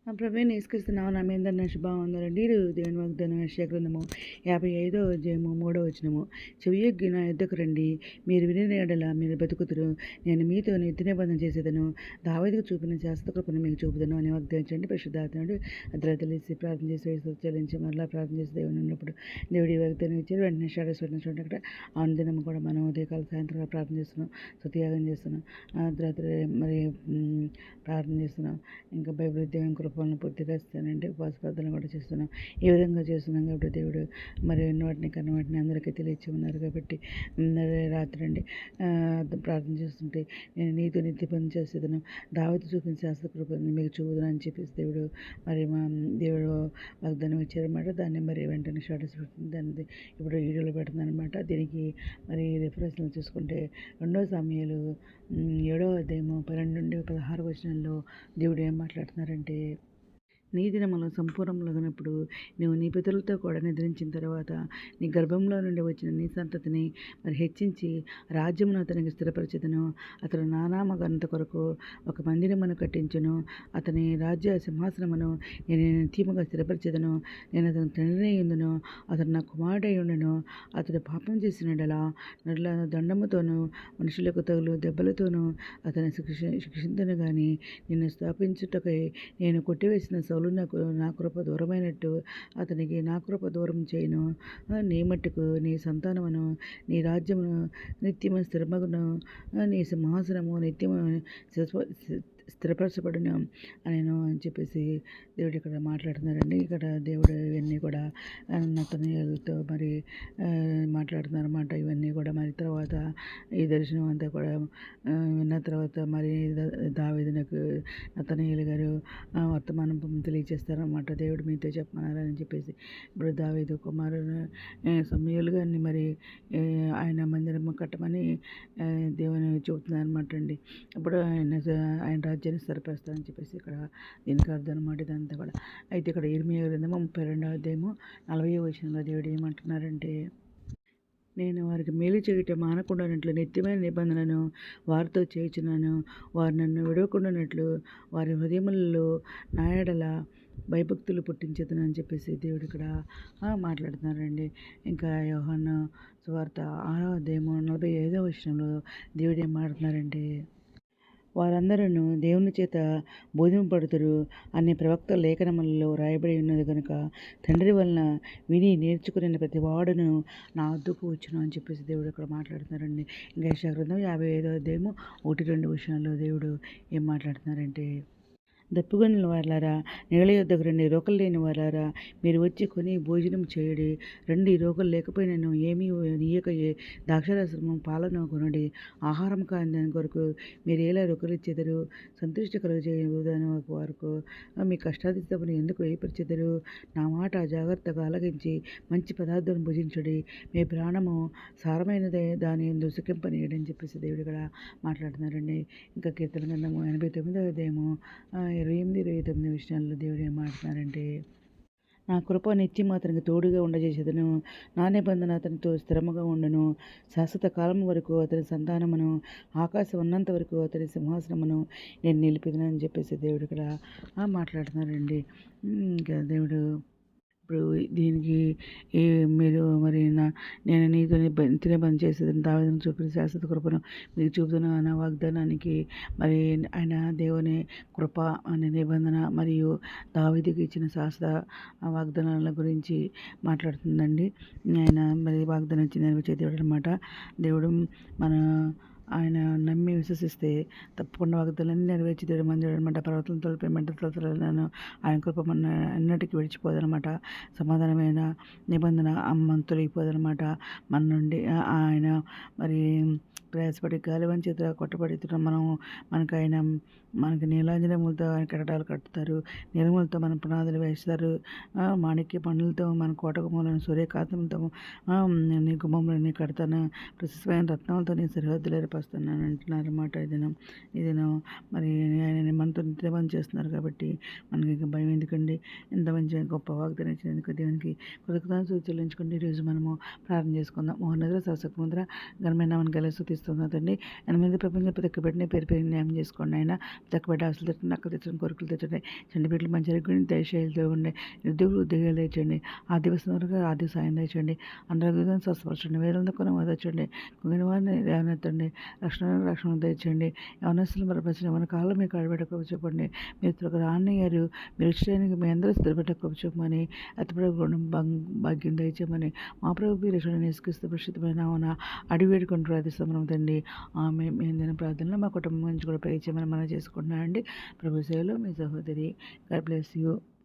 ఆ ప్రభువైన యేసుక్రీస్తునామమున నా మీద అందరికీ శుభవందనాలు. ఈరోజు దేవుని వాగ్దానం యెషయా గ్రంథము 55వ అధ్యాయము 3వ వచనము. చెవియొగ్గి నా యొద్దకు రండి, మీరు వినిన యెడల మీరు బ్రతుకుదురు. నేను మీతో నిత్య నిబంధన చేసేదను, దావీదుకు చూపిన శాశ్వత కృపను మీకు చూపుదను అని వాగ్దానించండి. పరిశుద్ధాత్ముడు అర్ధరాత్రులు లేచి ప్రార్థన చేసి చెల్లించి మరలా ప్రార్థన చేసి దేవుని ఉన్నప్పుడు దేవుడి ఈ వాగ్దానం ఇచ్చారు. వెంటనే షాడస్వరం చూడండి. అక్కడ ఆ దినం కూడా మనం ఉదయకాల సాయంత్రం ప్రార్థన చేస్తున్నాం, సత్యాగం చేస్తున్నాం, అర్ధరాత్రి మరి ప్రార్థన చేస్తున్నాం. ఇంకా బైబిల్ దేవుని కృపలను పూర్తిగా ఇస్తానంటే ఉపవాస ప్రార్థన కూడా చేస్తున్నాం. ఈ విధంగా చేస్తున్నాం కాబట్టి దేవుడు మరి వాటిని కన్న వాటిని అందరికీ తెలియచి ఉన్నారు కాబట్టి రాత్రి అండి ప్రార్థన చేస్తుంటే నేను నీతో నిత్య పని చేసేదను, దావీదు చూపిన శాస్త్ర కృపని మీకు చూపుదను అని చెప్పేసి దేవుడు మరి మా దేవుడు వాగ్దానం ఇచ్చారనమాట. దాన్ని మరి వెంటనే షార్ట్స్ పెడుతుంది, దాన్ని ఇప్పుడు వీడియోలో పెడుతుంది అనమాట. దీనికి మరి రిఫరెన్స్లు చూసుకుంటే 2 సమయాలు 7వ అధ్యాయము 12 నుండి 16 వచనాల్లో దేవుడు ఏం మాట్లాడుతున్నారంటే, నీ దినములు సంపూర్ణములగినప్పుడు నీవు నీ పితరులతో కూడా నిద్రించిన తర్వాత నీ గర్భంలో నుండి వచ్చిన నీ సంతతిని మరి హెచ్చించి రాజ్యమును అతనికి స్థిరపరచెదను. అతడు నానామ ఘనత కొరకు ఒక మందిరమును కట్టించును. అతని రాజ్య సింహాసనమును నేను నిత్యముగా స్థిరపరచెదను. నేను అతని తండ్రిని అయ్యుందును, అతడు నా కుమారుడై ఉండును. అతడు పాపం చేసినడలా నడుల దండముతోనూ మనుషులకు తగులు దెబ్బలతోనూ అతని శిక్షింతును గాని నిన్ను స్థాపించుటకై నేను కొట్టివేసిన సౌలు నా కృప దూరమైనట్టు అతనికి నా కృప దూరం చేయను. నీ మట్టుకు నీ సంతానమును నీ రాజ్యమును నిత్యము స్థిరమగును, నీ సింహాసనము నిత్యము స్థిరపరచబడును అని చెప్పేసి దేవుడు ఇక్కడ మాట్లాడుతున్నారండి. ఇక్కడ దేవుడు ఇవన్నీ కూడా నతనయేలుతో మరి మాట్లాడుతున్నారు అన్నమాట. ఇవన్నీ కూడా మరి తర్వాత ఈ దర్శనం అంతా కూడా విన్న తర్వాత మరి దావీదునకు నతనయేలు గారు వర్తమానం తెలియజేస్తారన్నమాట. దేవుడు మీతో చెప్పమన్నారని చెప్పేసి ఇప్పుడు దావీదు కుమారుడు సమూయేలు గారిని మరి ఆయన మందిరం కట్టమని దేవుని చెబుతున్నారు అనమాట అండి. ఇప్పుడు ఆయన రాజ్యాన్ని స్థిరపరుస్తారని చెప్పేసి ఇక్కడ దీనికి అర్థం అనమాట ఇదంతా కూడా. అయితే ఇక్కడ ఇర్మీయా గ్రంథము 32వ అధ్యాయము 40వ వచనంలో దేవుడు ఏమంటున్నారంటే, నేను వారికి మేలు చేయుట మానకుండానట్లు నిత్యమైన నిబంధనను వారితో చేయుచున్నాను. వారు నన్ను విడవకుండానట్లు వారి హృదయములలో నా యెడల భయభక్తులు పుట్టించేదను అని చెప్పేసి దేవుడు ఇక్కడ మాట్లాడుతున్నారండి. ఇంకా యోహాను సువార్త 6వ అధ్యాయము 45వ వచనంలో దేవుడు ఏం మాట్లాడుతున్నారంటే, వారందరూ దేవుని చేత బోధింపబడుదురు అనే ప్రవక్త లేఖనములలో రాయబడి ఉన్నది కనుక తండ్రి వలన విని నేర్చుకునే ప్రతి వాడును నా వద్దకు వచ్చును అని చెప్పేసి దేవుడు ఇక్కడ మాట్లాడుతున్నారండి. ఇంకా యెషయా గ్రంథం 55వ అధ్యాయము 1-2 వచనాల్లో దేవుడు ఏం మాట్లాడుతున్నారంటే, దప్పుగొనిన వారలారా నీళ్ళ యొద్దకు రండి, రోకలు లేని వారలారా మీరు వచ్చి కొని భోజనం చేయుడి. రండి, రోకలు లేకపోయినను ఏమీ నీయక ద్రాక్షారసము పాలను కొనుడి. ఆహారం కాని దాని కొరకు మీరు ఎలా రొకలిచ్చెదరు? సంతృష్టి కలుగజేయుదని వరకు మీ కష్టాధిస్తమును ఎందుకు వేయపరిచెదరు? నా మాట జాగ్రత్తగా ఆలకించి మంచి పదార్థం భుజించుడి. మీ ప్రాణము సారమైనదే దాని ఎందు సుఖింపనీయడని చెప్పేసి దేవుడు ఇక్కడ మాట్లాడుతున్నారండి. ఇంకా కీర్తన గ్రంథము 89వ అధ్యాయము 28-29 విషయాల్లో దేవుడు ఏం మాట్లాడుతున్నారంటే, నా కృప నిత్యం అతనికి తోడుగా ఉండజేసేదను, నా నిబంధన అతనితో స్థిరముగా ఉండును. శాశ్వత కాలం వరకు అతని సంతానమును, ఆకాశం ఉన్నంత వరకు అతని సింహాసనమును నేను నిలిపిదను అని చెప్పేసి దేవుడు ఇక్కడ మాట్లాడుతున్నారండి. ఇంకా దేవుడు ఇప్పుడు దీనికి మీరు మరి నేను నీతో నిత్య పని చేసేదని దావీదును చూపిన శాశ్వత కృపను మీకు చూపుతున్న అన్న వాగ్దానానికి మరి ఆయన దేవుని కృప అనే నిబంధన మరియు దావీదుకి ఇచ్చిన శాశ్వత వాగ్దానాల గురించి మాట్లాడుతుందండి. ఆయన మరి వాగ్దానం ఇచ్చిన నెరవేర్చే దేవుడు అనమాట. దేవుడు ఆయన నమ్మి విశ్వసిస్తే తప్పకుండా వాగ్దానాన్ని నెరవేర్చి దేవుడు మందిడు అనమాట. పర్వతం తొలిపే మంటలను ఆయన కృప మన అన్నిటికీ విడిచిపోదనమాట. సమాధానమైన నిబంధన తొలగిపోదనమాట మన నుండి. ఆయన మరి ప్రయాసపడి గాలివన్ చేత కొట్టబడుతున్నాం మనకి నీలాంజనములతో ఆయన కట్టడాలు కట్టుతారు, నిర్మలతో మన పునాదులు వేస్తారు, మాణిక్య పనులతో మన కోటగుమ్మలను సూర్యకాంతంతో నీ గుమ్మంలో కడతాను, ప్రశస్తమైన రత్నాలతో నీ సరిహద్దులు ఏర్పరుస్తున్నాను అంటున్నారు అన్నమాట. ఈ దినం మరి ఆయన మనతో నిత్యపని చేస్తున్నారు కాబట్టి మనకి ఇంకా భయం ఎందుకండి? ఎంత మంచి గొప్ప వాగ్దానం ఇచ్చినందుకు దేవునికి కృతజ్ఞతలు చెల్లించుకుంటే ఈరోజు మనము ప్రార్థన చేసుకుందాం. మోహనద్ర సరసముద్ర ఘనమైన మనకి ఎలా స్థుతిస్తుందో తండ్రి. 8 ప్రపంచ ప్రతి పెట్టిన పేరు న్యాయం చేసుకోండి ఆయన. చక్కబడ్డ ఆశలు తెచ్చండి, నక్కలు తెచ్చండి, కొరుకులు తెచ్చండి, చండి బిడ్డలు మంచి రెగ్గుని దయచేయాలి ఉండే నిరుద్యోగులు ఉద్యోగాలు తెచ్చండి, ఆర్థిక వరకు ఆర్థిక సాయం తెచ్చండి, అందరూ స్వస్థపరచండి, వేలంలో కొన్ని తెచ్చండి, కుంగిన వారిని లేవనెత్తండి, రక్షణ తెచ్చండి, యవనస్తులు మరపరిచిన మన కాళ్ళు మీ కాడబెట్టకు చెప్పండి, మీరు త్వరగా రానియారు, మీరు చేయడానికి మీ అందరూ స్థిరపెట్టకు చెప్పమని అతిపడ గుణం భాగ్యం దయచేయమని మా ప్రభు రక్షణ నిష్కరిస్తూ ప్రసిద్ధమైన అడిగి వేడుకొని ప్రార్థిస్తాం తండ్రి. ఆమె మీ అందరి ప్రార్థనలో మా కుటుంబం నుంచి కూడా పై చేయమని మనం చేసుకుంటున్నాం అండి. ప్రభు సేవలో మీ సహోదరి. God bless you.